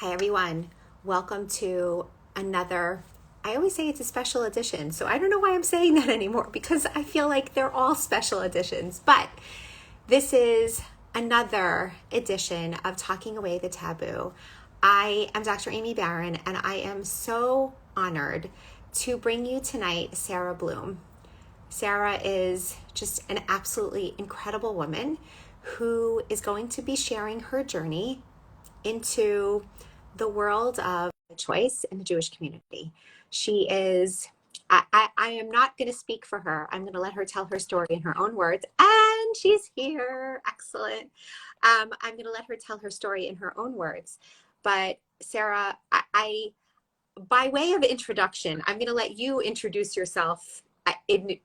Hi, everyone. Welcome to another. I always say it's a special edition, so I don't know why I'm saying that anymore because I feel like they're all special editions. But this is another edition of Talking Away the Taboo. I am Dr. Aimee Baron, and I am so honored to bring you tonight Sara Blum. Sara is just an absolutely incredible woman who is going to be sharing her journey into the world of choice in the Jewish community. She is, I am not going to speak for her. I'm going to let her tell her story in her own words. And she's here. Excellent. I'm going to let her tell her story in her own words. But Sara, by way of introduction, I'm going to let you introduce yourself in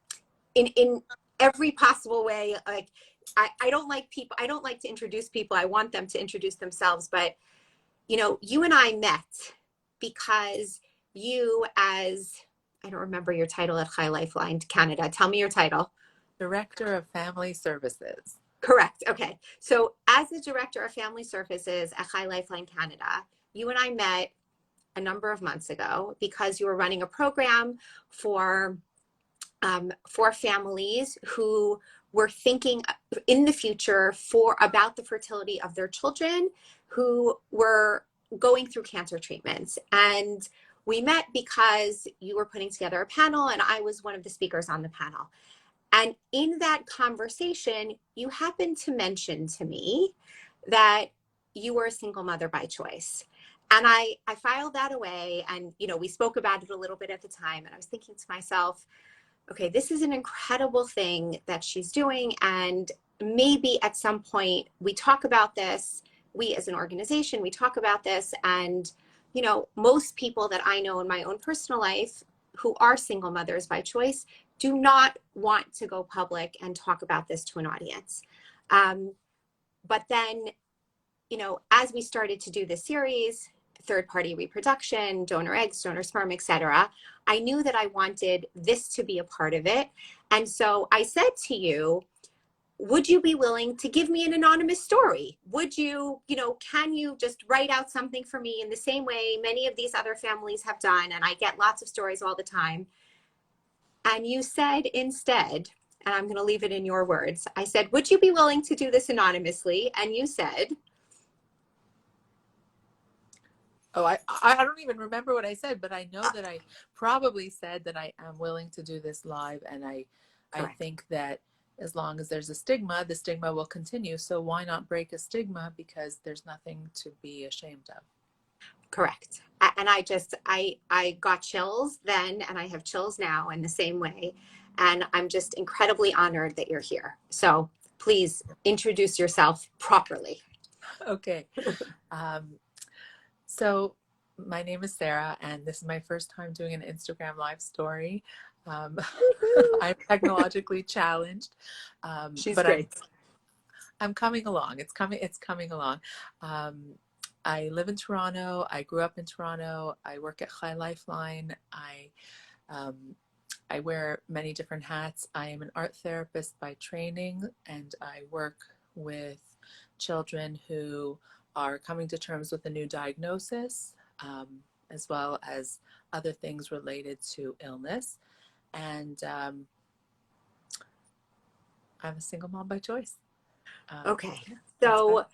every possible way. Like, I don't like people. I don't like to introduce people. I want them to introduce themselves. But, you and I met because you, as I don't remember your title at High Lifeline Canada. Tell me your title. Director of Family Services. Correct. Okay. So as the Director of Family Services at High Lifeline Canada, you and I met a number of months ago because you were running a program for families who were thinking in the future about the fertility of their children who were going through cancer treatments. And we met because you were putting together a panel and I was one of the speakers on the panel. And in that conversation, you happened to mention to me that you were a single mother by choice. And I filed that away and, we spoke about it a little bit at the time. And I was thinking to myself, okay, this is an incredible thing that she's doing. And maybe at some point we talk about this, we as an organization, we talk about this. And, most people that I know in my own personal life who are single mothers by choice do not want to go public and talk about this to an audience. But then, as we started to do this series, third-party reproduction, donor eggs, donor sperm, etc., I knew that I wanted this to be a part of it. And so I said to you, would you be willing to give me an anonymous story? Would you, can you just write out something for me in the same way many of these other families have done? And I get lots of stories all the time. And you said instead, and I'm going to leave it in your words, I said, would you be willing to do this anonymously? And you said, Oh, I don't even remember what I said, but I know that I probably said that I am willing to do this live. And I correct. think that as long as there's a stigma, the stigma will continue. So why not break a stigma? Because there's nothing to be ashamed of. Correct. And I got chills then, and I have chills now in the same way. And I'm just incredibly honored that you're here. So please introduce yourself properly. Okay. So my name is Sara, and this is my first time doing an Instagram live story. I'm technologically challenged, She's but great. I'm coming along. It's coming along. I live in Toronto. I grew up in Toronto. I work at High Lifeline. I wear many different hats. I am an art therapist by training, and I work with children who are coming to terms with a new diagnosis, as well as other things related to illness. And I'm a single mom by choice. Okay. Yeah, So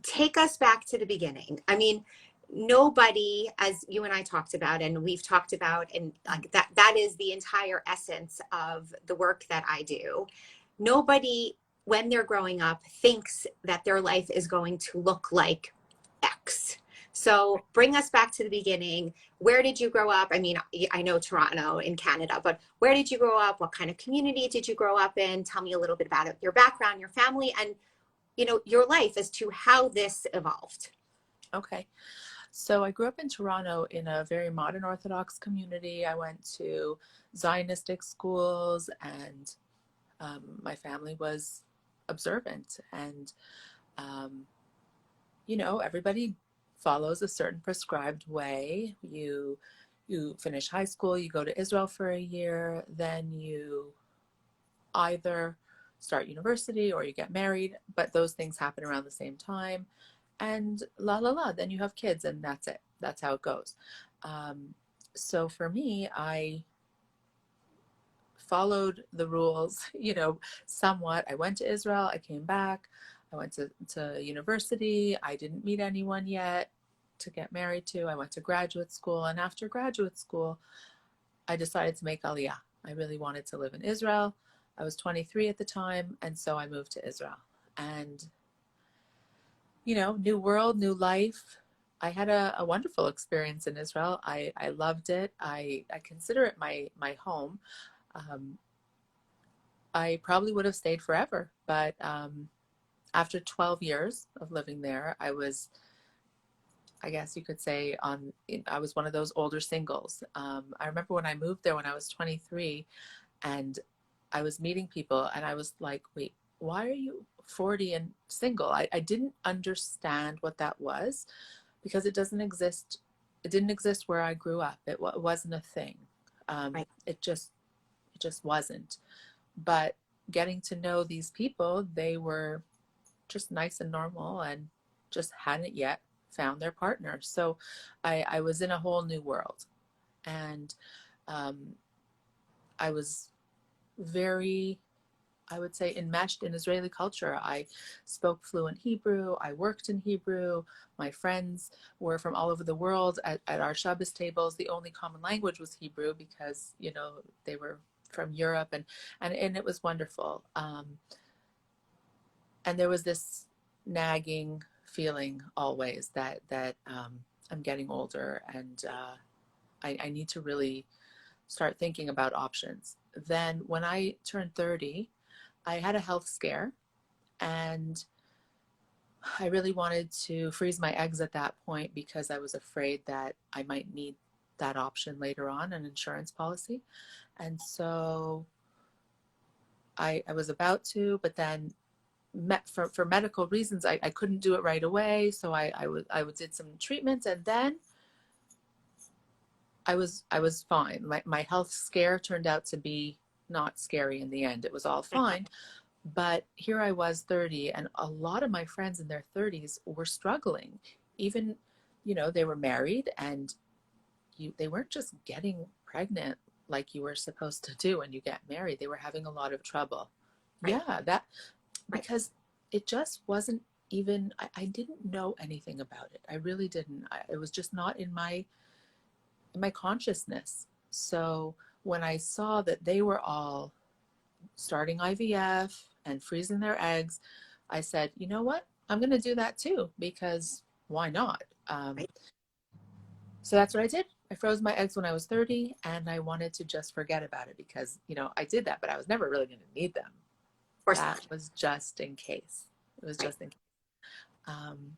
take us back to the beginning. I mean, nobody, as you and I talked about, and we've talked about, and like that is the entire essence of the work that I do. Nobody, when they're growing up, thinks that their life is going to look like X. So bring us back to the beginning. Where did you grow up? I mean, I know Toronto in Canada, but where did you grow up? What kind of community did you grow up in? Tell me a little bit about it, your background, your family, and your life as to how this evolved. Okay. So I grew up in Toronto in a very modern Orthodox community. I went to Zionistic schools, and my family was observant. And, everybody follows a certain prescribed way. You finish high school, you go to Israel for a year, then you either start university or you get married, but those things happen around the same time. and la la la, then you have kids, and that's it. That's how it goes. Um, so for me, I followed the rules, somewhat. I went to Israel, I came back, I went to university. I didn't meet anyone yet to get married to. I went to graduate school, and after graduate school, I decided to make Aliyah. I really wanted to live in Israel. I was 23 at the time, and so I moved to Israel. And, new world, new life. I had a wonderful experience in Israel. I loved it. I consider it my home. Um, I probably would have stayed forever, but after 12 years of living there, I guess you could say, I was one of those older singles. I remember when I moved there when I was 23, and I was meeting people, and I was like, wait, why are you 40 and single? I didn't understand what that was, because it doesn't exist. It didn't exist where I grew up. It wasn't a thing. Right. It just wasn't. But getting to know these people, they were just nice and normal, and just hadn't yet found their partner. So I was in a whole new world. And um, I was very, I would say, enmeshed in Israeli culture. I spoke fluent Hebrew. I worked in Hebrew. My friends were from all over the world. At our Shabbos tables, the only common language was Hebrew, because, they were from Europe, and it was wonderful. And there was this nagging feeling always that I'm getting older, and I need to really start thinking about options. Then when I turned 30, I had a health scare, and I really wanted to freeze my eggs at that point, because I was afraid that I might need that option later on, an insurance policy. And so I was about to, but then for medical reasons, I couldn't do it right away. So I did some treatments, and then I was fine. My health scare turned out to be not scary in the end. It was all fine. But here I was 30, and a lot of my friends in their 30s were struggling. Even, they were married, and they weren't just getting pregnant like you were supposed to do when you get married. They were having a lot of trouble. Right. Yeah, because it just wasn't even, I didn't know anything about it. I really didn't. It was just not in my consciousness. So when I saw that they were all starting IVF and freezing their eggs, I said, you know what? I'm going to do that too, because why not? Right. So that's what I did. I froze my eggs when I was 30, and I wanted to just forget about it, because, I did that, but I was never really going to need them. Of course That not. was just in case. It was Right. just in case. Um,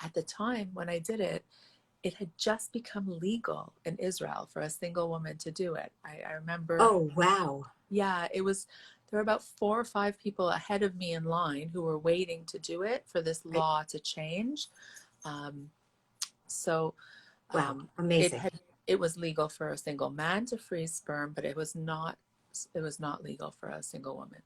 at the time when I did it, it had just become legal in Israel for a single woman to do it. I remember, Oh, wow. yeah, there were about 4 or 5 people ahead of me in line who were waiting to do it for this Right. law to change. Um, so Wow. it Amazing. had it was legal for a single man to freeze sperm, but it was not legal for a single woman.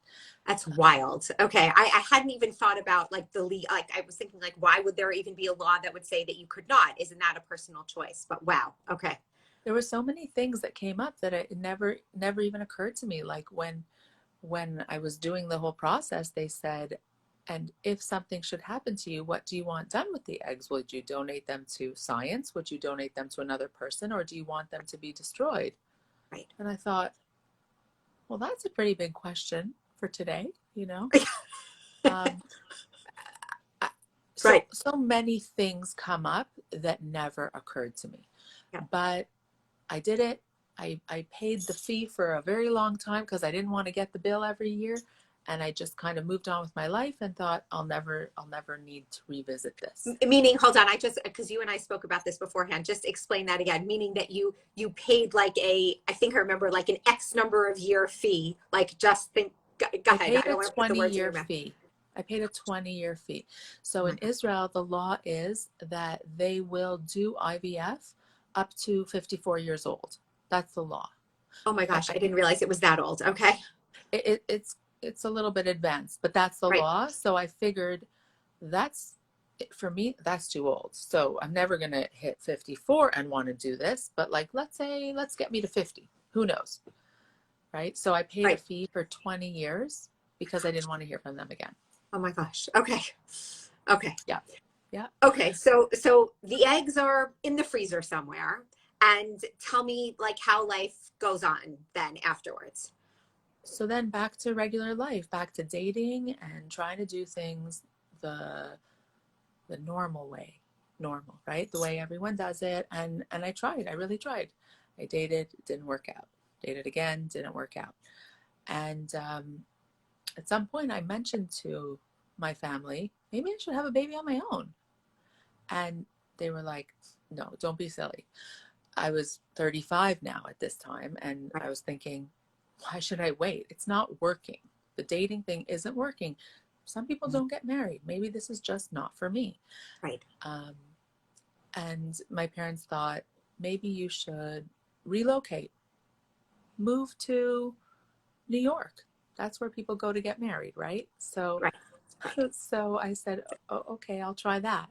That's wild. Okay. I hadn't even thought about like like I was thinking like, why would there even be a law that would say that you could not? Isn't that a personal choice? But wow. Okay. There were so many things that came up that it never even occurred to me. Like when I was doing the whole process, they said, and if something should happen to you, what do you want done with the eggs? Would you donate them to science? Would you donate them to another person? Or do you want them to be destroyed? Right. And I thought, well, that's a pretty big question for today, Um, so, Right. so many things come up that never occurred to me, Yeah. but I did it. I paid the fee for a very long time, because I didn't want to get the bill every year. And I just kind of moved on with my life and thought, I'll never need to revisit this. Meaning, hold on, because you and I spoke about this beforehand, just explain that again. Meaning that you paid like I think I remember like an X number of year fee, like just think, go I ahead. paid I a don't want to put the words in 20-year your mouth. fee. I paid a 20-year fee. So Oh my in God. Israel, the law is that they will do IVF up to 54 years old. That's the law. Oh my I, gosh, I, I didn't realize it was that old. Okay. it's a little bit advanced, but that's the Right. law. So I figured that's for me, that's too old. So I'm never going to hit 54 and want to do this. But like, let's get me to 50. Who knows? Right. So I paid a Right. fee for 20 years because I didn't want to hear from them again. Oh my gosh. Okay. Okay. Yeah. Yeah. Okay. So the eggs are in the freezer somewhere. And tell me like how life goes on then afterwards. So then back to regular life, back to dating and trying to do things the the normal way, normal, right? The way everyone does it. And I tried. I really tried. I dated, didn't work out. Dated again, didn't work out. And at some point, I mentioned to my family, maybe I should have a baby on my own. And they were like, no, don't be silly. I was 35 now at this time, and Right. I was thinking, why should I wait? It's not working. The dating thing isn't working. Some people don't get married. Maybe this is just not for me. Right. Um, and my parents thought maybe you should relocate, move to New York. That's where people go to get married, right? So, Right. Right. so I said, oh, okay, I'll try that.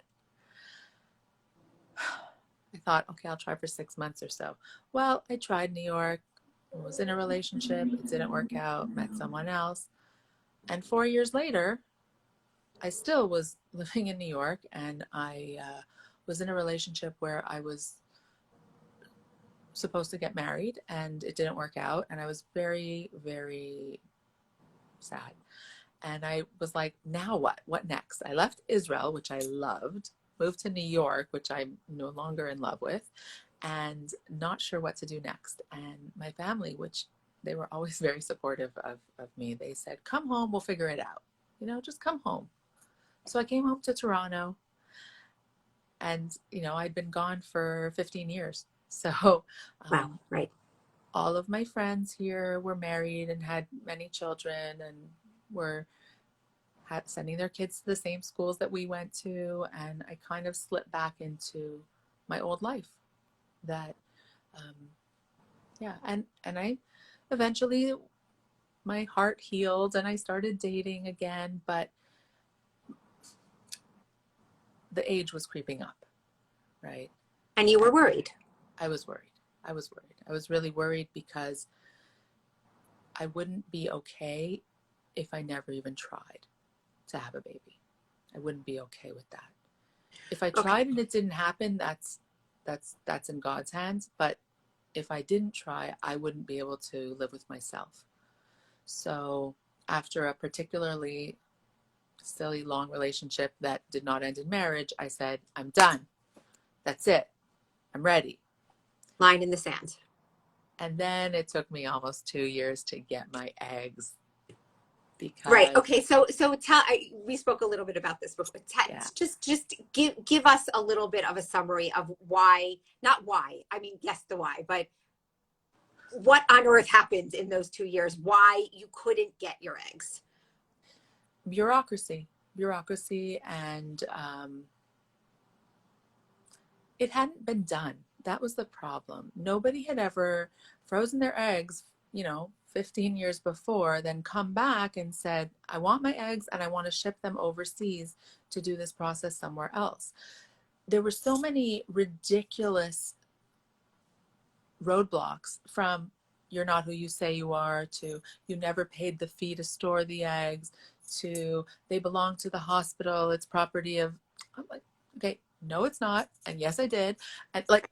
I thought, okay, I'll try for 6 months or so. Well, I tried New York, was in a relationship, it didn't work out, met someone else. And 4 years later, I still was living in New York, and I was in a relationship where I was supposed to get married and it didn't work out. And I was very, very sad. And I was like, now what? What next? I left Israel, which I loved, moved to New York, which I'm no longer in love with, and not sure what to do next. And my family, which they were always very supportive of me, they said, come home, we'll figure it out. Just come home. So I came home to Toronto, and, I'd been gone for 15 years. So Wow. um, Right. all of my friends here were married and had many children and were sending their kids to the same schools that we went to. And I kind of slipped back into my old life that, um, yeah. And I eventually, my heart healed and I started dating again, but the age was creeping up, right? And you were And worried. I was worried. I was worried. I was really worried because I wouldn't be okay if I never even tried to have a baby. I wouldn't be okay with that. If I Okay. tried and it didn't happen, that's in God's hands. But if I didn't try, I wouldn't be able to live with myself. So after a particularly silly long relationship that did not end in marriage, I said, I'm done. That's it. I'm ready. Line in the sand. And then it took me almost 2 years to get my eggs Right. because, Okay. So we spoke a little bit about this before. yeah. Just give us a little bit of a summary of why, not why. I mean, yes, the why, but what on earth happened in those 2 years? Why you couldn't get your eggs? Bureaucracy, and it hadn't been done. That was the problem. Nobody had ever frozen their eggs, 15 years before, then come back and said, I want my eggs and I want to ship them overseas to do this process somewhere else. There were so many ridiculous roadblocks, from you're not who you say you are, to you never paid the fee to store the eggs, to they belong to the hospital, it's property of. I'm like, okay, no it's not, and yes I did, and like,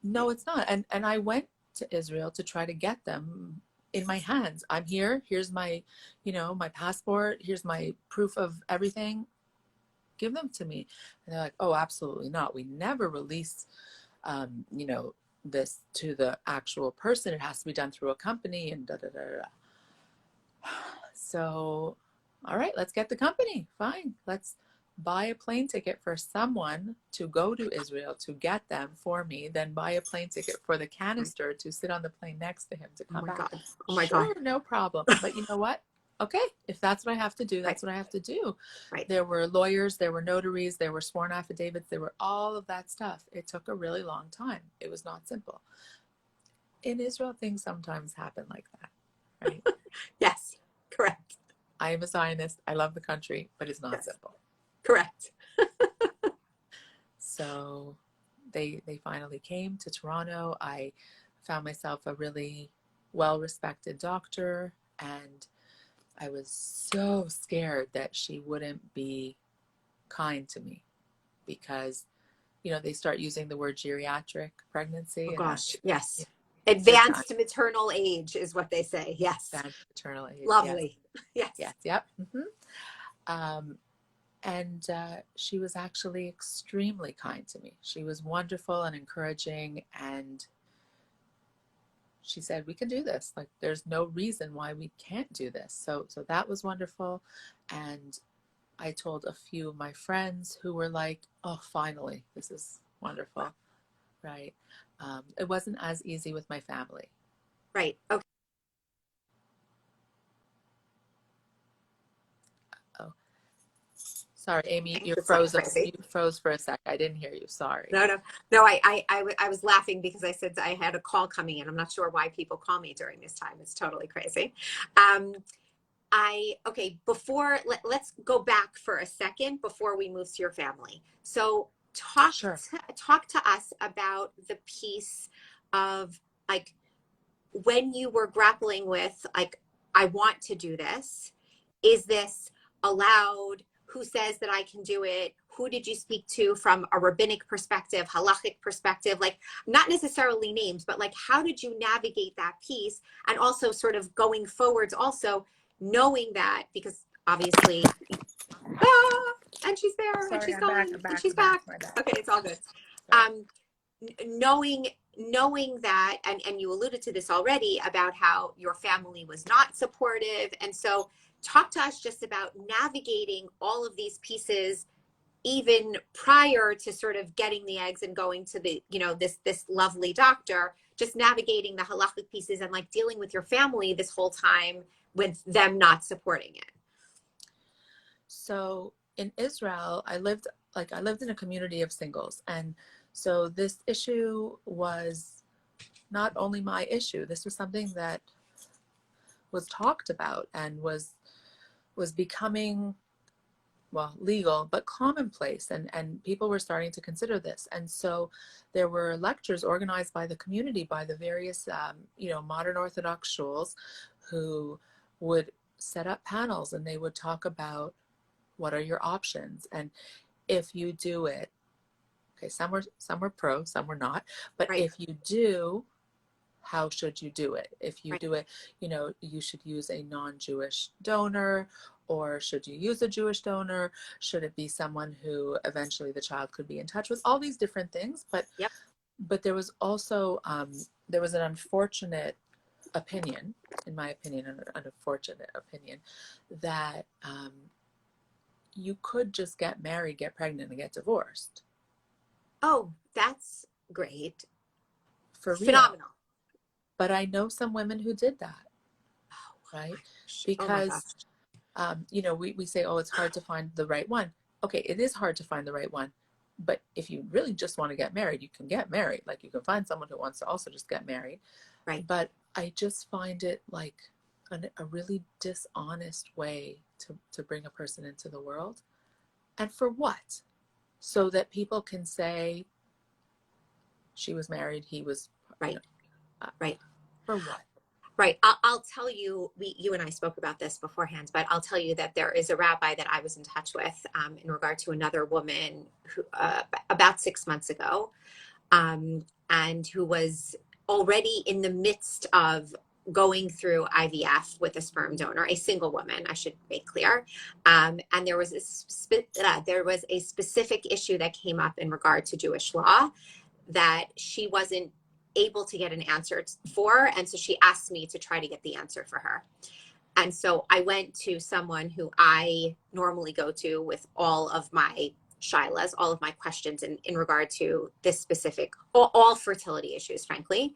no it's not. And I went to Israel to try to get them in my hands. I'm here, here's my, my passport, here's my proof of everything, give them to me. And they're like, oh absolutely not, we never release um, you know this to the actual person, it has to be done through a company, and da da da da. So, all right, let's get the company. Fine, let's buy a plane ticket for someone to go to Israel to get them for me, then buy a plane ticket for the canister to sit on the plane next to him to Oh come my back. God. Oh my God. Sure, no problem. But you know what? Okay, if that's what I have to do, Right. that's what I have to do. Right. There were lawyers, there were notaries, there were sworn affidavits, there were all of that stuff. It took a really long time. It was not simple. In Israel, things sometimes happen like that, right? Yes. Correct. I am a Zionist. I love the country, but it's not Yes. simple. Correct. So they finally came to Toronto. I found myself a really well-respected doctor, and I was so scared that she wouldn't be kind to me because, you know, they start using the word geriatric Oh pregnancy, and gosh, that's, yes. they're done. Advanced maternal age is what they say. Yes. Advanced maternal age. Yes, Lovely. Yes. yes, yep. Um, and she was actually extremely kind to me. She was wonderful and encouraging, and she said, "We can do this. Like, there's no reason why we can't do this." So that was wonderful, and I told a few of my friends who were like, "Oh, finally, this is wonderful." Right? It wasn't as easy with my family. Right. Okay. Oh, sorry, Aimee, you It's like froze. You crazy. froze for a sec. I didn't hear you. Sorry. No, no, no. I was laughing because I said I had a call coming in. I'm not sure why people call me during this time. It's totally crazy. Um, okay, let's go back for a second before we move to your family. So Sure. talk to us about the piece of like when you were grappling with like, I want to do this. Is this allowed? Who says that I can do it? Who did you speak to from a rabbinic perspective, halachic perspective? Like, not necessarily names, but like, how did you navigate that piece? And also sort of going forwards, also knowing that, because obviously, ah, and she's there and Sorry, she's I'm back. gone I'm and back. she's I'm back. back. My bad. Okay, it's all good. Sorry. Knowing that, and you alluded to this already about how your family was not supportive. And so talk to us just about navigating all of these pieces even prior to sort of getting the eggs and going to the, you know, this lovely doctor, just navigating the halachic pieces and like dealing with your family this whole time with them not supporting it. So in Israel, I lived in a community of singles, and so this issue was not only my issue. This was something that was talked about and was becoming, well, legal, but commonplace, and people were starting to consider this. And so there were lectures organized by the community, by the various modern Orthodox shuls, who would set up panels, and they would talk about what are your options, and if you do it, okay, some were pro, some were not, but Right. if you do, how should you do it? If you Right. do it, you should use a non-Jewish donor, or should you use a Jewish donor? Should it be someone who eventually the child could be in touch with? All these different things, Yep. but there was also there was an unfortunate opinion, in my opinion, an unfortunate opinion, that you could just get married, get pregnant, and get divorced. Oh, that's great. For real. Phenomenal. But I know some women who did that, Oh, right? oh my Because, gosh. we say, oh, it's hard to find the right one. Okay, it is hard to find the right one. But if you really just want to get married, you can get married. Like, you can find someone who wants to also just get married. Right. But I just find it like a really dishonest way to bring a person into the world. And for what? So that people can say she was married, he was, Right. Right. for what? Right. I'll tell you, you and I spoke about this beforehand, but I'll tell you that there is a rabbi that I was in touch with in regard to another woman who, about 6 months ago, and who was already in the midst of going through IVF with a sperm donor, a single woman, I should make clear. And there was a specific issue that came up in regard to Jewish law that she wasn't able to get an answer for. And so she asked me to try to get the answer for her. And so I went to someone who I normally go to with all of my shilas, all of my questions in regard to this specific, all fertility issues, frankly.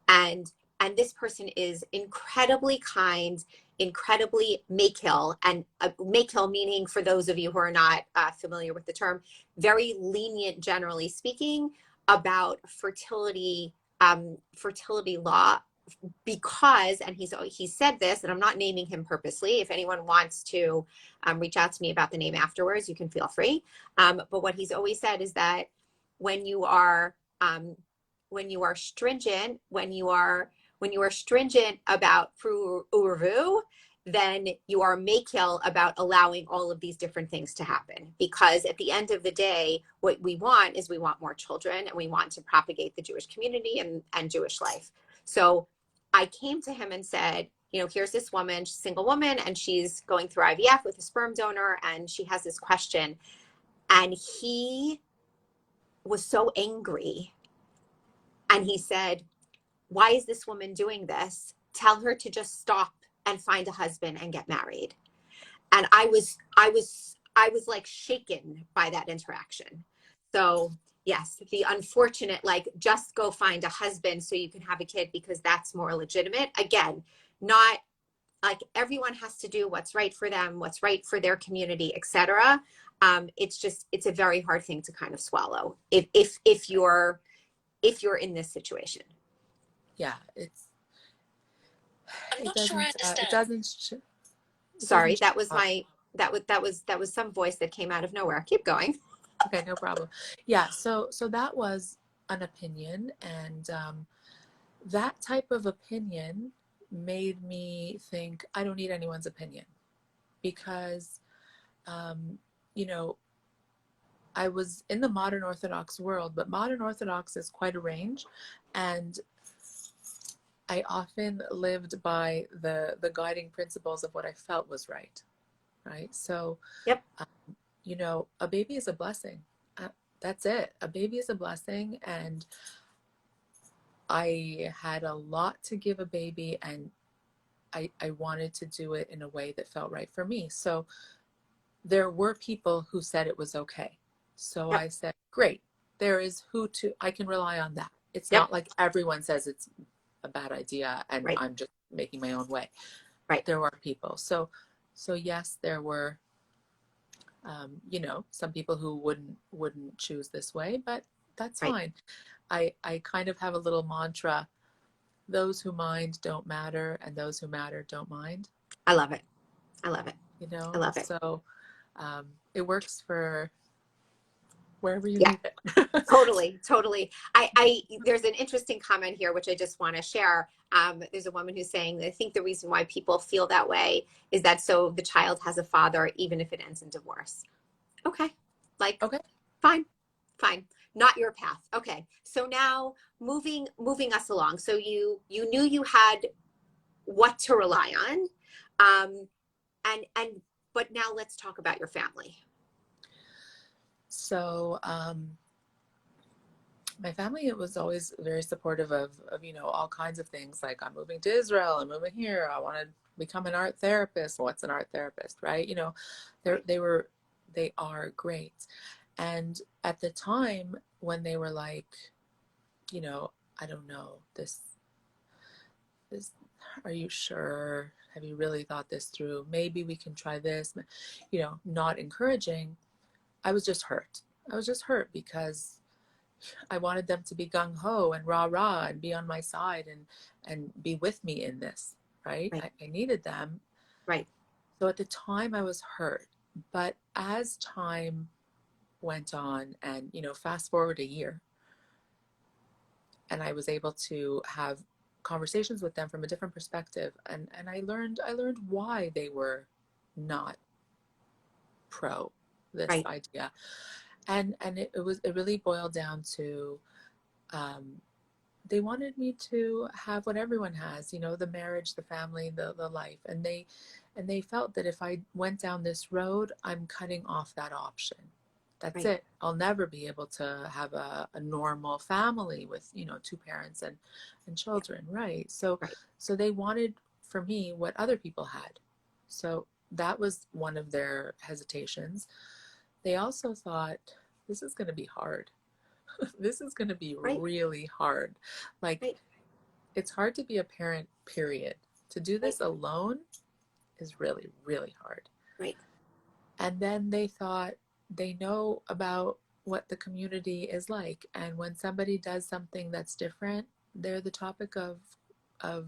And this person is incredibly kind, incredibly makil, and makil meaning, for those of you who are not familiar with the term, very lenient, generally speaking, about fertility law, because, and he said this, and I'm not naming him purposely. If anyone wants to reach out to me about the name afterwards, you can feel free. But what he's always said is that when you are when you are stringent, when you are stringent about Uruvu, then you are makil about allowing all of these different things to happen. Because at the end of the day, what we want is we want more children, and we want to propagate the Jewish community and Jewish life. So I came to him and said, you know, here's this woman, she's a single woman, and she's going through IVF with a sperm donor, and she has this question. And he was so angry. And he said, why is this woman doing this? Tell her to just stop and find a husband and get married. And I was like shaken by that interaction. So yes, the unfortunate, like, just go find a husband so you can have a kid because that's more legitimate. Again, not like everyone has to do what's right for them, what's right for their community, etc. It's just, it's a very hard thing to kind of swallow if you're in this situation. Yeah, I'm not sure I understand. Sorry, that was that was some voice that came out of nowhere. Keep going. Okay, no problem. Yeah, so that was an opinion, and that type of opinion made me think I don't need anyone's opinion, because you know, I was in the modern Orthodox world, but modern Orthodox is quite a range, and I often lived by the guiding principles of what I felt was right. Right. So, Yep. You know, a baby is a blessing. That's it. A baby is a blessing. And I had a lot to give a baby, and I wanted to do it in a way that felt right for me. So there were people who said it was okay. So Yep. I said, great, I can rely on that. It's Yep. not like everyone says it's a bad idea and Right. I'm just making my own way. Right. There were people. So yes, there were, you know, some people who wouldn't choose this way, but that's Right. fine. I kind of have a little mantra: those who mind don't matter, and those who matter don't mind. I love it. I love it. You I know, love it. so it works for wherever you Yeah. need it. Totally, totally. There's an interesting comment here which I just want to share. There's a woman who's saying that I think the reason why people feel that way is that so the child has a father even if it ends in divorce. Okay. Like, Okay. fine. Fine. Not your path. Okay. So now moving us along. So you knew you had what to rely on. And but now let's talk about your family. So my family, it was always very supportive of you know, all kinds of things. Like, I'm moving to Israel, I'm moving here, I want to become an art therapist. What's an art therapist, right? You know, they are great. And at the time when they were like, you know, I don't know, this are you sure? Have you really thought this through? Maybe we can try this. You know, not encouraging. I was just hurt. I was just hurt because I wanted them to be gung ho and rah rah and be on my side and be with me in this, right? Right. I needed them. Right. So at the time I was hurt. But as time went on, and, you know, fast forward a year, and I was able to have conversations with them from a different perspective, and I learned why they were not pro this Right. idea. And it really boiled down to um, they wanted me to have what everyone has, you know, the marriage, the family, the life. And they felt that if I went down this road, I'm cutting off that option. That's Right. it. I'll never be able to have a normal family with, you know, two parents and Yeah. children. Right. So, Right. so they wanted for me what other people had. So that was one of their hesitations. They also thought, this is going to be hard. This is going to be Right. really hard. Like, Right. it's hard to be a parent, period. To do Right. this alone is really, really hard. Right. And then they thought they know about what the community is like. And when somebody does something that's different, they're the topic of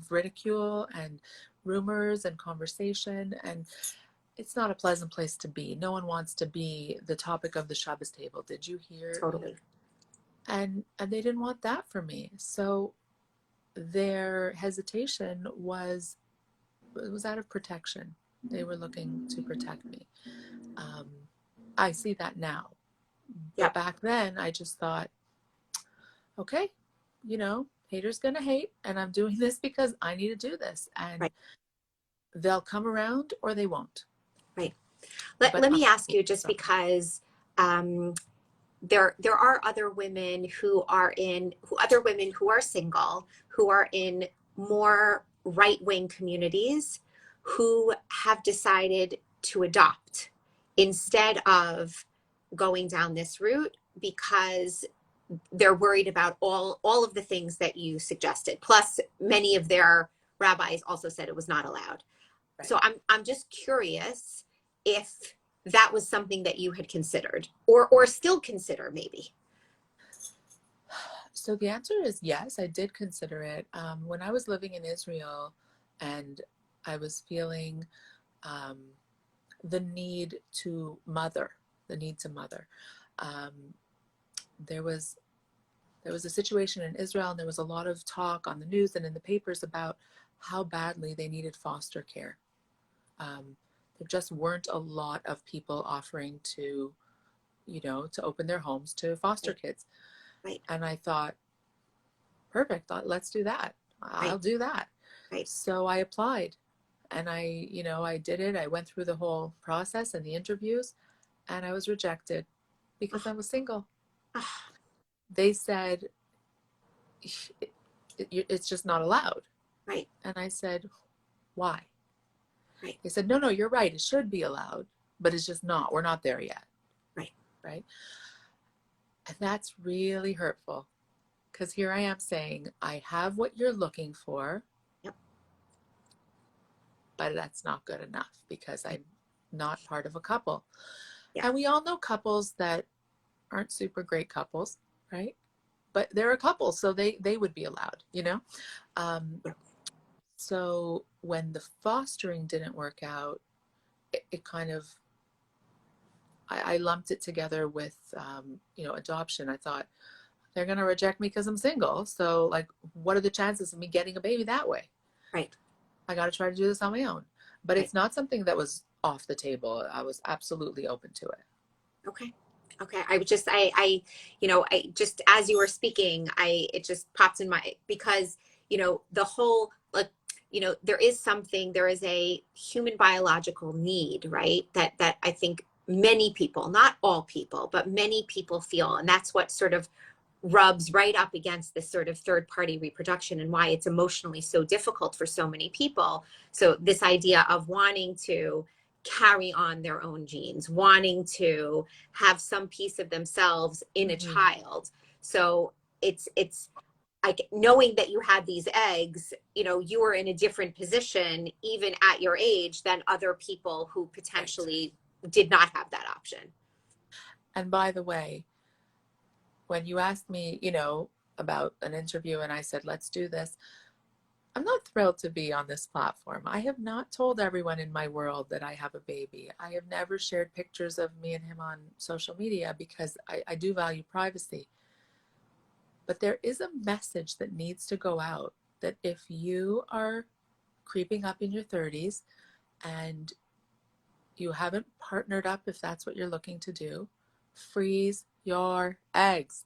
ridicule and rumors and conversation. And it's not a pleasant place to be. No one wants to be the topic of the Shabbos table. Did you hear, you know, Totally. and they didn't want that for me. So their hesitation was out of protection. They were looking to protect me. Um, I see that now, but Yep. back then I just thought, okay, haters gonna hate, and I'm doing this because I need to do this, and Right. they'll come around or they won't. Right. But Let me ask you, just so, because there are other women other women who are single, who are in more right-wing communities, who have decided to adopt instead of going down this route because they're worried about all of the things that you suggested. Plus, many of their rabbis also said it was not allowed. right. So I'm just curious if that was something that you had considered or still consider maybe. So the answer is yes, I did consider it. When I was living in Israel and I was feeling um, the need to mother, the need to mother. Um, there was a situation in Israel, and there was a lot of talk on the news and in the papers about how badly they needed foster care. There just weren't a lot of people offering to, to open their homes to foster Right. kids. Right. And I thought, perfect, let's do that. Right. I'll do that. Right. So I applied, and I did it. I went through the whole process and the interviews, and I was rejected because Oh, I was single. oh, They said, it's just not allowed. right. And I said, why? Right. They said, no, you're right. It should be allowed, but it's just not. We're not there yet. Right. Right. And that's really hurtful, because here I am saying, I have what you're looking for, Yep. but that's not good enough because I'm not part of a couple. Yeah. And we all know couples that aren't super great couples, right? But they're a couple, so they would be allowed, Um, Yeah. so when the fostering didn't work out, it kind of, I lumped it together with, adoption. I thought, they're going to reject me because I'm single. So, like, what are the chances of me getting a baby that way? Right. I got to try to do this on my own. But Right. it's not something that was off the table. I was absolutely open to it. Okay. Okay. I just, as you were speaking, it just popped in my, because, the whole, like, there is a human biological need, right? That I think many people, not all people, but many people feel. And that's what sort of rubs right up against this sort of third party reproduction and why it's emotionally so difficult for so many people. So this idea of wanting to carry on their own genes, wanting to have some piece of themselves in a Mm-hmm. child. So it's like, knowing that you had these eggs, you were in a different position even at your age than other people who Right. potentially did not have that option. And by the way, when you asked me, about an interview and I said, let's do this, I'm not thrilled to be on this platform. I have not told everyone in my world that I have a baby. I have never shared pictures of me and him on social media because I do value privacy. But there is a message that needs to go out, that if you are creeping up in your 30s and you haven't partnered up, if that's what you're looking to do, freeze your eggs.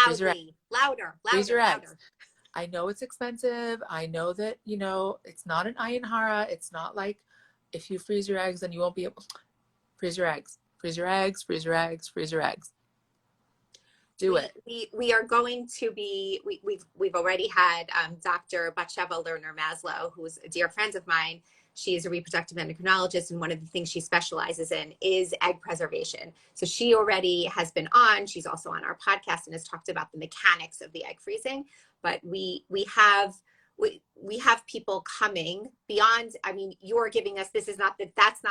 Freeze your eggs. Loudly, louder, Freeze louder, your eggs. louder. I know it's expensive. I know that, it's not an ayin hara. It's not like if you freeze your eggs, then you won't be able. Freeze your eggs. Freeze your eggs. Freeze your eggs. Freeze your eggs. Do it. We are going to be, we've already had Dr. Batsheva Lerner Maslow, who's a dear friend of mine. She is a reproductive endocrinologist, and one of the things she specializes in is egg preservation. So she already has been on. She's also on our podcast and has talked about the mechanics of the egg freezing. But we have people coming beyond. I mean, you're giving us, that's not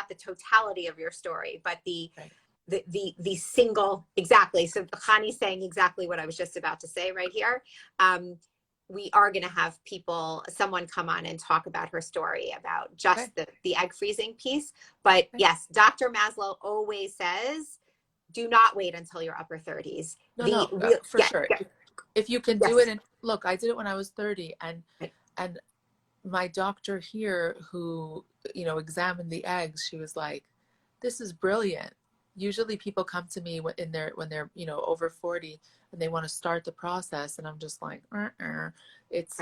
the totality of your story, but Right. the single, exactly. So Khani's saying exactly what I was just about to say right here. We are going to have someone come on and talk about her story about just Okay. the egg freezing piece. But Okay. yes, Dr. Maslow always says, do not wait until your upper 30s. No, for Yeah, sure. yeah, If you can do yes. it, and look, I did it when I was 30, and my doctor here who, examined the eggs, she was like, this is brilliant. Usually people come to me when they're, over 40 and they want to start the process. And I'm just like, it's,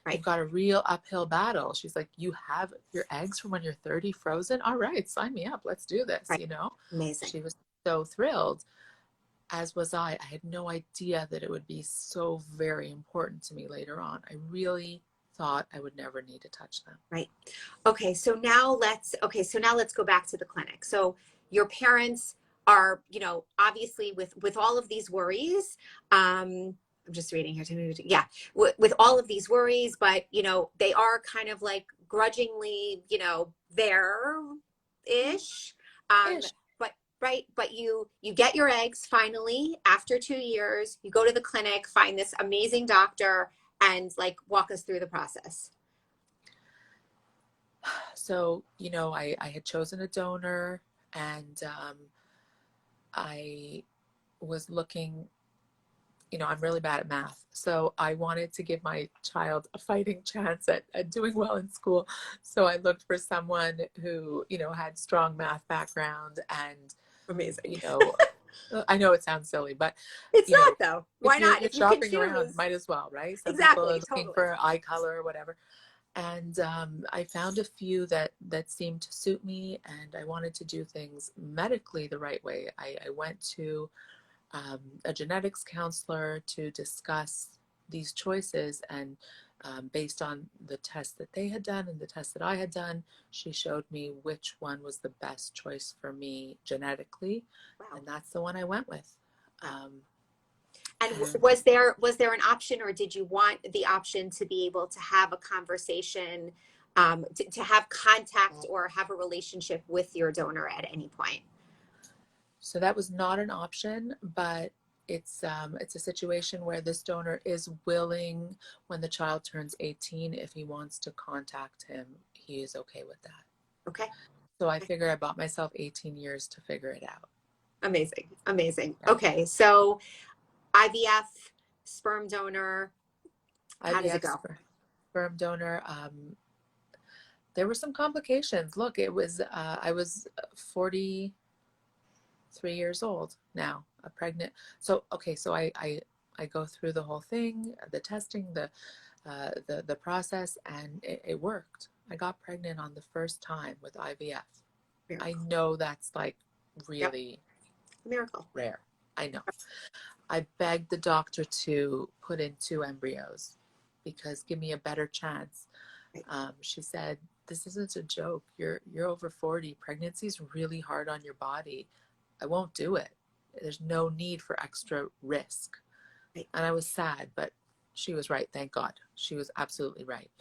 Right. you've got a real uphill battle. She's like, you have your eggs from when you're 30 frozen. All right, sign me up. Let's do this. Right. Amazing. She was so thrilled, as was I. I had no idea that it would be so very important to me later on. I really thought I would never need to touch them. Right. Okay. So now let's go back to the clinic. So your parents are, obviously with all of these worries. I'm just reading here. Yeah. With all of these worries, but, they are kind of like grudgingly, there-ish. Ish. Right. But you get your eggs finally after 2 years, you go to the clinic, find this amazing doctor, and like walk us through the process. So, I had chosen a donor, and I was looking, I'm really bad at math. So I wanted to give my child a fighting chance at doing well in school. So I looked for someone who, had strong math background and, Amazing. I know it sounds silly, but It's not though. Why if you're, not? you're If you can shopping around, choose. might as well, right? Some people are Exactly. looking Totally. for eye color or whatever. And I found a few that seemed to suit me, and I wanted to do things medically the right way. I went to a genetics counselor to discuss these choices, and based on the test that they had done and the test that I had done, she showed me which one was the best choice for me genetically. Wow. And that's the one I went with. And was there an option, or did you want the option to be able to have a conversation, to have contact or have a relationship with your donor at any point? So that was not an option, but it's a situation where this donor is willing, when the child turns 18, if he wants to contact him, he is okay with that. Okay. So I figure I bought myself 18 years to figure it out. Amazing. Yeah. Okay, so IVF, sperm donor, how does it IVF, go? sperm donor. There were some complications. Look, it was I was 43 years old now, pregnant. So okay, so I go through the whole thing, the testing, the process, and it worked. I got pregnant on the first time with IVF. Miracle. I know that's like really Miracle. rare. I know. I begged the doctor to put in 2 embryos because give me a better chance. She said, "This isn't a joke. You're over 40. Pregnancy's really hard on your body. I won't do it. There's no need for extra risk." Right. And I was sad, but she was right. Thank God. She was absolutely right.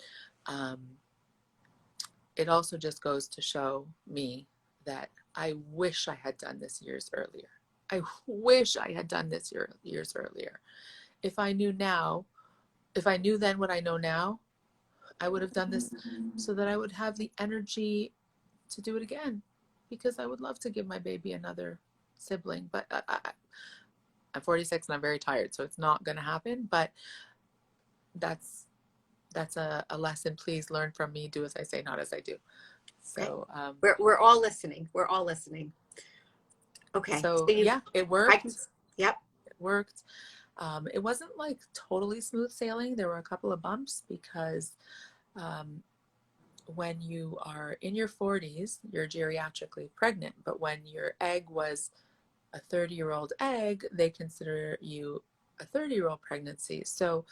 It also just goes to show me that I wish I had done this years earlier. I wish I had done this years earlier. If I knew then what I know now, I would have done this so that I would have the energy to do it again, because I would love to give my baby another sibling. But I'm 46 and I'm very tired, so it's not going to happen. But that's a lesson. Please learn from me. Do as I say, not as I do. So we're all listening. We're all listening. Okay. So yeah, it worked. Yep. It worked. It wasn't like totally smooth sailing. There were a couple of bumps because when you are in your 40s, you're geriatrically pregnant. But when your egg was a 30-year-old egg, they consider you a 30-year-old pregnancy. So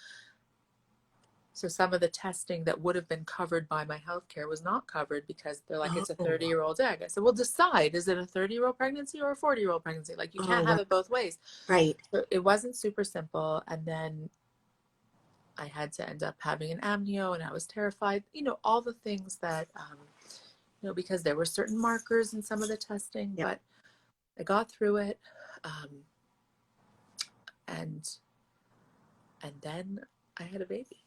some of the testing that would have been covered by my healthcare was not covered because they're like, it's a 30-year-old egg. I said, well, decide, is it a 30-year-old pregnancy or a 40-year-old pregnancy? Like, you can't have it both ways. Right. So it wasn't super simple. And then I had to end up having an amnio, and I was terrified, all the things that, because there were certain markers in some of the testing, but I got through it. And then I had a baby.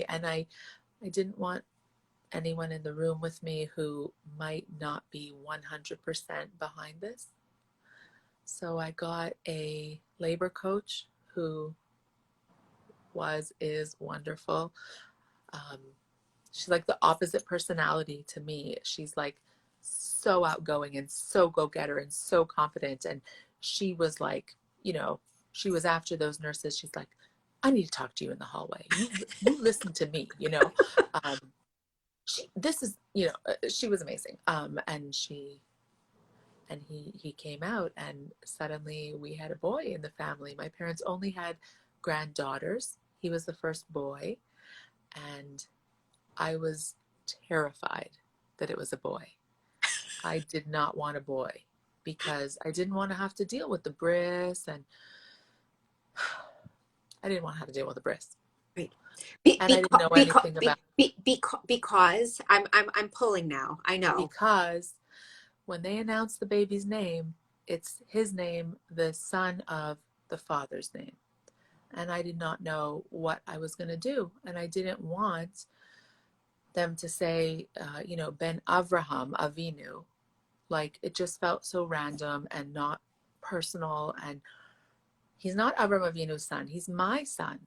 And I didn't want anyone in the room with me who might not be 100% behind this. So I got a labor coach who is wonderful. Um, she's like the opposite personality to me. She's like so outgoing and so go-getter and so confident. And she was like, she was after those nurses. She's like, I need to talk to you in the hallway. You listen to me, Um, she was amazing. And he came out, and suddenly we had a boy in the family. My parents only had granddaughters. He was the first boy, and I was terrified that it was a boy. I did not want a boy because I didn't want to have to deal with the bris, and I didn't want to have to deal with the bris. Right. And I didn't know anything about because I'm pulling now. I know. Because when they announced the baby's name, it's his name, the son of the father's name. And I did not know what I was going to do. And I didn't want them to say, Ben Avraham Avinu. Like, it just felt so random and not personal. And he's not Avraham Avinu's son. He's my son.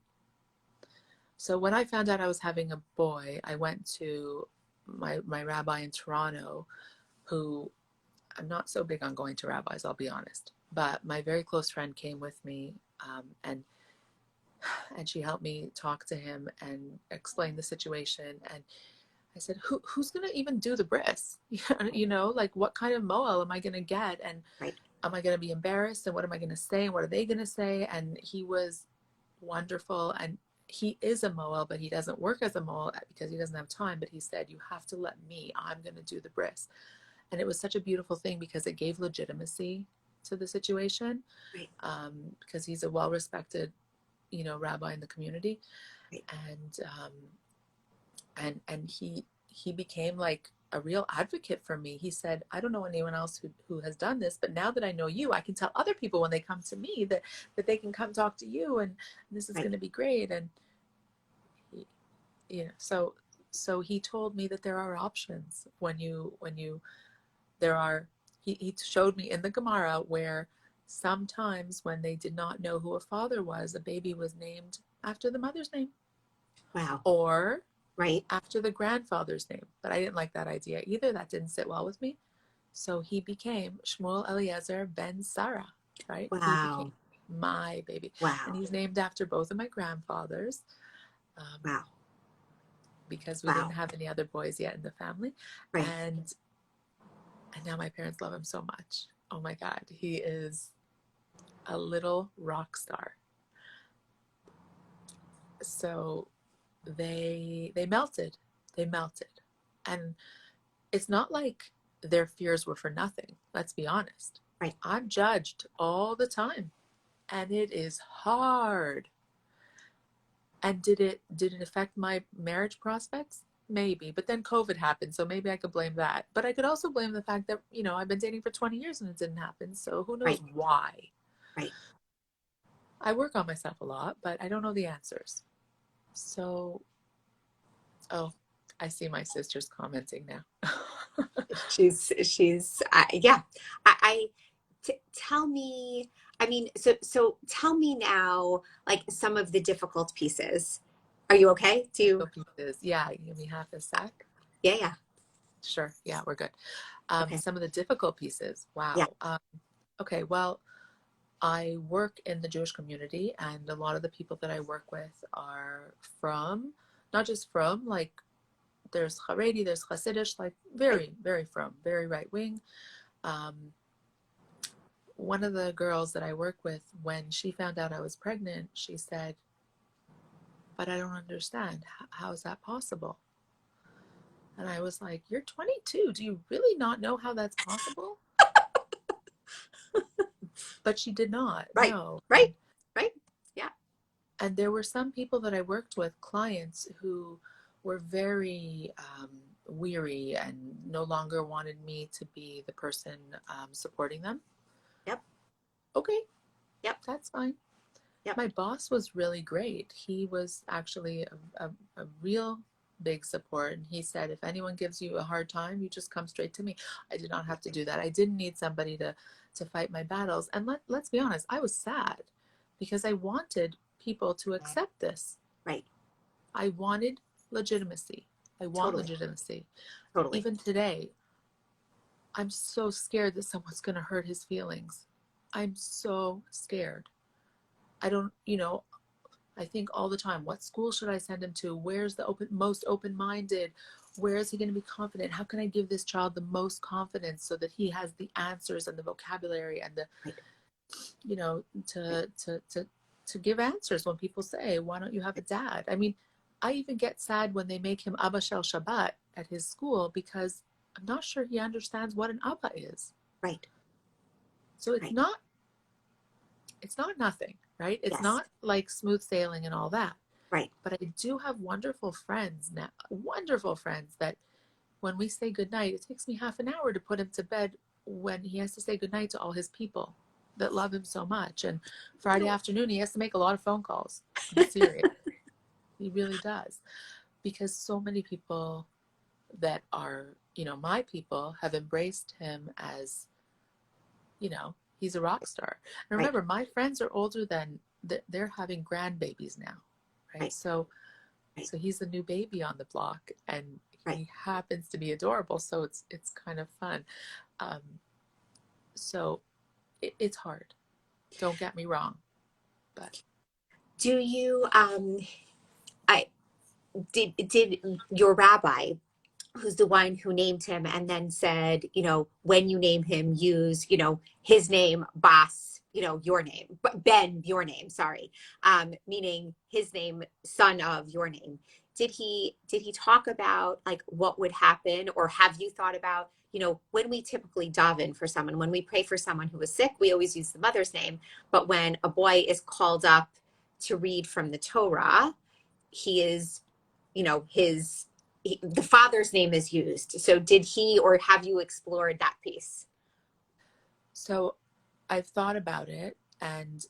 So when I found out I was having a boy, I went to my rabbi in Toronto, who, I'm not so big on going to rabbis, I'll be honest. But my very close friend came with me, and she helped me talk to him and explain the situation. And I said, who's going to even do the bris? Like, what kind of moel am I going to get? And right. Am I going to be embarrassed? And what am I going to say? And what are they going to say? And he was wonderful. And he is a moel, but he doesn't work as a moel because he doesn't have time. But he said, you have to let me. I'm going to do the bris. And it was such a beautiful thing because it gave legitimacy to the situation, right. Because he's a well-respected, rabbi in the community. Right. And he became like a real advocate for me. He said, I don't know anyone else who has done this, but now that I know you, I can tell other people when they come to me that they can come talk to you, and this is right. going to be great. And so he told me that there are options he showed me in the Gemara where sometimes when they did not know who a father was, a baby was named after the mother's name. Wow. Or right. after the grandfather's name. But I didn't like that idea either. That didn't sit well with me. So he became Shmuel Eliezer ben Sara, right? Wow. He became my baby. Wow. And he's named after both of my grandfathers. Wow. Because we didn't have any other boys yet in the family. Right. And now my parents love him so much. Oh my God. He is a little rock star. So they melted. And it's not like their fears were for nothing. Let's be honest. Right. I'm judged all the time, and it is hard. And did it affect my marriage prospects? Maybe, but then COVID happened, so maybe I could blame that. But I could also blame the fact that, I've been dating for 20 years and it didn't happen, so who knows why. Right. I work on myself a lot, but I don't know the answers. So, I see my sister's commenting now. she's yeah. Tell me, so tell me now, like, some of the difficult pieces. Are you okay? Pieces. Yeah, give me half a sec. Yeah. Sure. Yeah, we're good. Okay. Some of the difficult pieces. Wow. Yeah. Okay. Well, I work in the Jewish community, and a lot of the people that I work with are not just from, like, there's Haredi, there's Hasidish, like very, very very right wing. One of the girls that I work with, when she found out I was pregnant, she said, but I don't understand. How is that possible? And I was like, you're 22. Do you really not know how that's possible? But she did not. Right. No. Right. Yeah. And there were some people that I worked with, clients, who were very weary and no longer wanted me to be the person supporting them. Yep. Okay. Yep. That's fine. Yep. My boss was really great. He was actually a real big support. And he said, if anyone gives you a hard time, you just come straight to me. I did not have to do that. I didn't need somebody to fight my battles. And let's be honest, I was sad because I wanted people to accept this. Right. I wanted legitimacy. I want legitimacy. Totally. Even today, I'm so scared that someone's going to hurt his feelings. I'm so scared. I don't, I think all the time, what school should I send him to? Where's the most open-minded? Where is he going to be confident? How can I give this child the most confidence so that he has the answers and the vocabulary and to give answers when people say, why don't you have a dad? I mean, I even get sad when they make him Abba Shel Shabbat at his school because I'm not sure he understands what an Abba is. Right. So it's not nothing, right? It's not like smooth sailing and all that. Right. But I do have wonderful friends that when we say goodnight, it takes me half an hour to put him to bed when he has to say goodnight to all his people that love him so much. And Friday afternoon, he has to make a lot of phone calls. I'm serious. He really does. Because so many people that are, my people have embraced him as, he's a rock star. And remember, my friends are older than, they're having grandbabies now, right? So he's the new baby on the block, and he happens to be adorable. So it's kind of fun. So it's hard. Don't get me wrong, but. Do you, did your rabbi, who's the one who named him and then said, when you name him, use, his name, Bas, your name, Ben, your name, sorry, meaning his name, son of your name. Did he talk about like what would happen, or have you thought about, when we typically daven for someone, when we pray for someone who is sick, we always use the mother's name, but when a boy is called up to read from the Torah, he is, the father's name is used. So did he, or have you explored that piece? So I've thought about it, and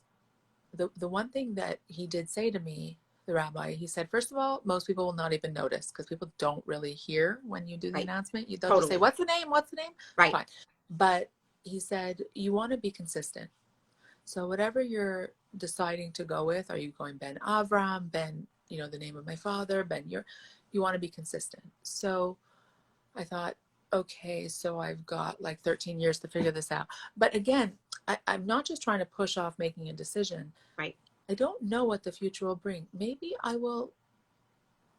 the one thing that he did say to me, the rabbi, he said, first of all, most people will not even notice because people don't really hear when you do the announcement. They'll just say, what's the name? What's the name? Right. Fine. But he said, you want to be consistent. So whatever you're deciding to go with, are you going Ben Avram, Ben, the name of my father, Ben, you want to be consistent. So I thought, okay, so I've got like 13 years to figure this out. But again, I'm not just trying to push off making a decision. Right. I don't know what the future will bring. Maybe I will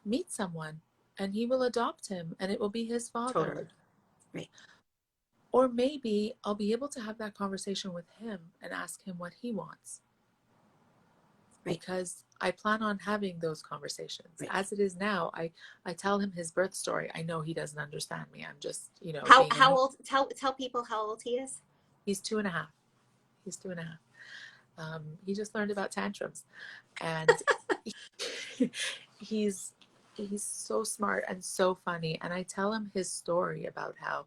meet someone and he will adopt him and it will be his father. Totally. Right. Or maybe I'll be able to have that conversation with him and ask him what he wants. Right. Because I plan on having those conversations. Right. As it is now, I tell him his birth story. I know he doesn't understand me. I'm just, How old? Tell people how old he is. He's 2.5. He's 2.5. He just learned about tantrums, and he's so smart and so funny. And I tell him his story about how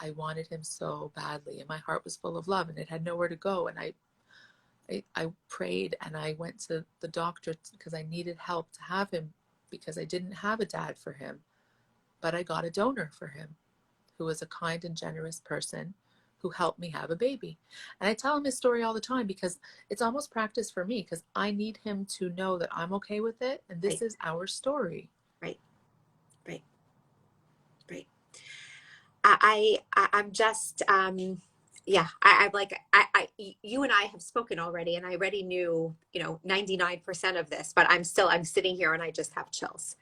I wanted him so badly, and my heart was full of love, and it had nowhere to go. And I prayed, and I went to the doctor because I needed help to have him, because I didn't have a dad for him, but I got a donor for him, who was a kind and generous person who helped me have a baby. And I tell him his story all the time because it's almost practice for me, because I need him to know that I'm okay with it, and this is our story. Right. I'm just, yeah, I'm like, you and I have spoken already, and I already knew, 99% of this, but I'm sitting here and I just have chills.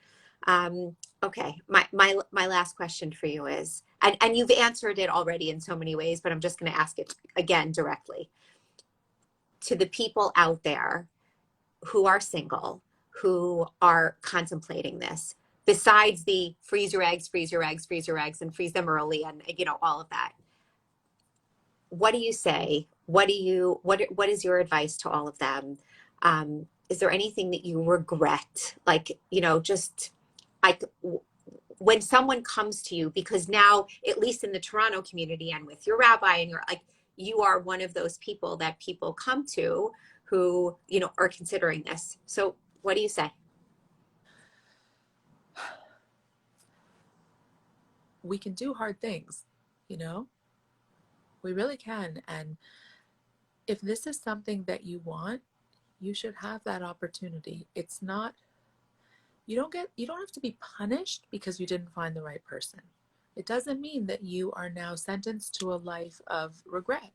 Okay. My last question for you is, and you've answered it already in so many ways, but I'm just going to ask it again directly to the people out there who are single, who are contemplating this, besides the freeze your eggs, and freeze them early, and all of that. What do you say? What is your advice to all of them? Is there anything that you regret? Like, just like when someone comes to you, because now, at least in the Toronto community and with your rabbi, and you are one of those people that people come to who, are considering this. So what do you say? we can do hard things, you know, we really can. And if this is something that you want, you should have that opportunity. It's not, you don't have to be punished because you didn't find the right person. It doesn't mean that you are now sentenced to a life of regret.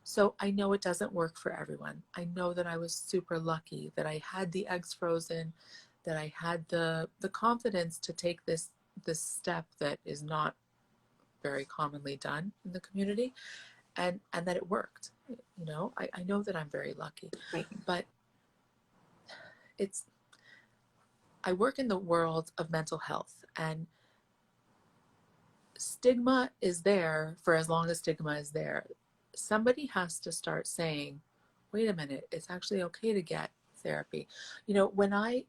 So I know it doesn't work for everyone. I know that I was super lucky that I had the eggs frozen, that I had the confidence to take this step that is not very commonly done in the community, and that it worked. You know, I know that I'm very lucky. Right. But it's, I work in the world of mental health, and stigma is there for as long as stigma is there. Somebody has to start saying, wait a minute, it's actually okay to get therapy. You know, when I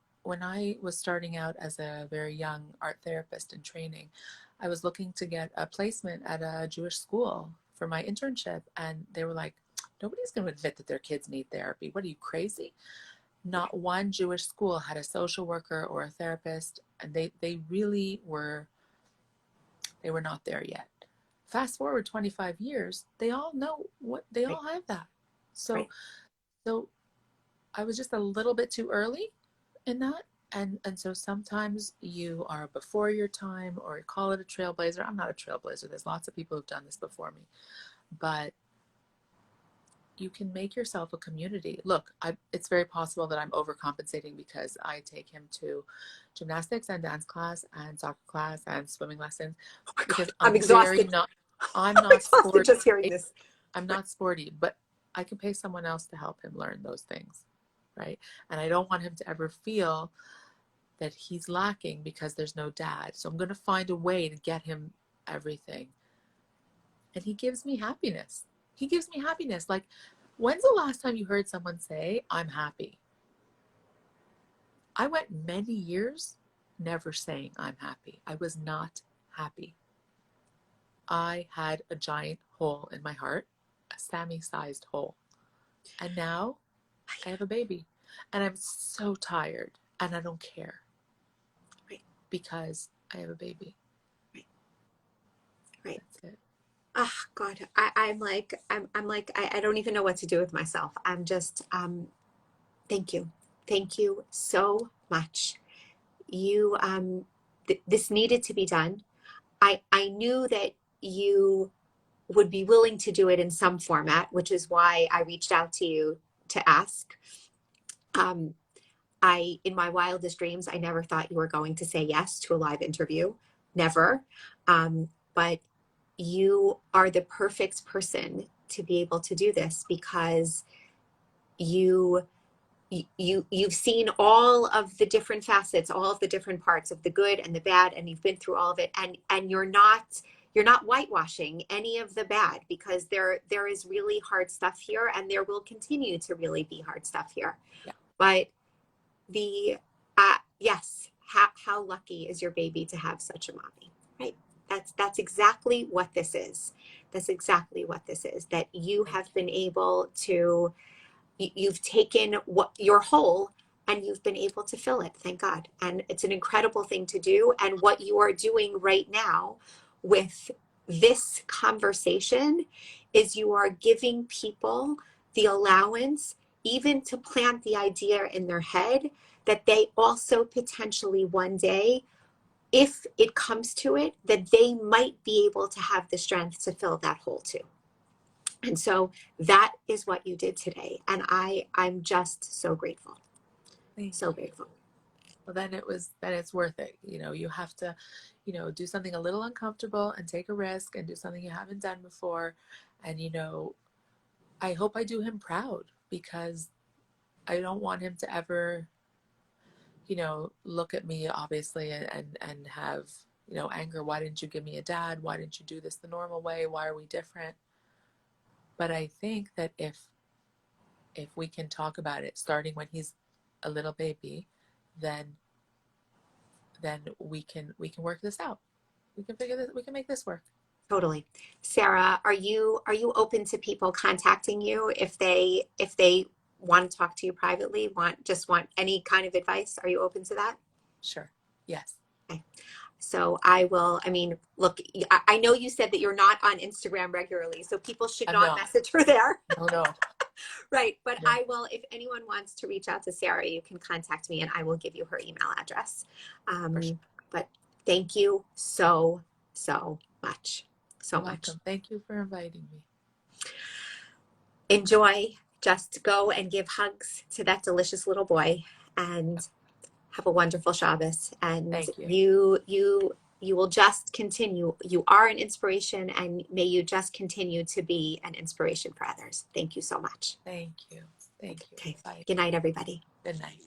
was starting out as a very young art therapist in training, I was looking to get a placement at a Jewish school for my internship, and they were like, nobody's going to admit that their kids need therapy. What are you, crazy? Not one Jewish school had a social worker or a therapist, and they really were, they were not there yet. Fast forward 25 years, they all know what, they all have that. So, so I was just a little bit too early in that. And so sometimes you are before your time, or you call it a trailblazer. I'm not a trailblazer. There's lots of people who've done this before me, but you can make yourself a community. Look, it's very possible that I'm overcompensating because I take him to gymnastics and dance class and soccer class and swimming lessons. Oh my Because God, I'm exhausted. I'm not sporty. Just hearing this. I'm not sporty, but I can pay someone else to help him learn those things, right? And I don't want him to ever feel that he's lacking because there's no dad. So I'm going to find a way to get him everything. And he gives me happiness. He gives me happiness. Like, when's the last time you heard someone say, I'm happy? I went many years never saying I'm happy. I was not happy. I had a giant hole in my heart, a Sammy-sized hole. And now I have a baby. And I'm so tired, and I don't care. Right. Because I have a baby. Right. Right. That's it. Oh God, I'm like, I don't even know what to do with myself. I'm just, thank you. Thank you so much. You, this needed to be done. I knew that you would be willing to do it in some format, which is why I reached out to you to ask. In my wildest dreams, I never thought you were going to say yes to a live interview. Never. But you are the perfect person to be able to do this because you've seen all of the different facets, all of the different parts of the good and the bad, and you've been through all of it, and you're not whitewashing any of the bad, because there is really hard stuff here, and there will continue to really be hard stuff here. Yeah. But the yes, how lucky is your baby to have such a mommy, right? That's exactly what this is. That's exactly what this is, that you have been able to, you've taken what your hole and you've been able to fill it. Thank God. And it's an incredible thing to do. And what you are doing right now with this conversation is you are giving people the allowance even to plant the idea in their head that they also potentially one day, if it comes to it, that they might be able to have the strength to fill that hole too. And so that is what you did today. And I'm just so grateful. So grateful. Well, then it's worth it. You know, you have to, you know, do something a little uncomfortable and take a risk and do something you haven't done before. And, you know, I hope I do him proud, because I don't want him to ever, you know, look at me obviously and have, you know, anger. Why didn't you give me a dad? Why didn't you do this the normal way? Why are we different? But I think that if we can talk about it starting when he's a little baby, then we can work this out. We can make this work. Totally. Sara, are you open to people contacting you if they want to talk to you privately, want any kind of advice? Are you open to that? Sure. Yes. Okay. So I mean, look, I know you said that you're not on Instagram regularly, so people should I'm not not. message her there. No. Right. But Yeah. I will, if anyone wants to reach out to Sara, you can contact me and I will give you her email address. Sure. But thank you so much. So You're much. welcome. Thank you for inviting me. Enjoy. Just go and give hugs to that delicious little boy and have a wonderful Shabbos. And Thank you. you will just continue. You are an inspiration, and may you just continue to be an inspiration for others. Thank you so much. Thank you. Thank you. Okay. Bye. Good night, everybody. Good night.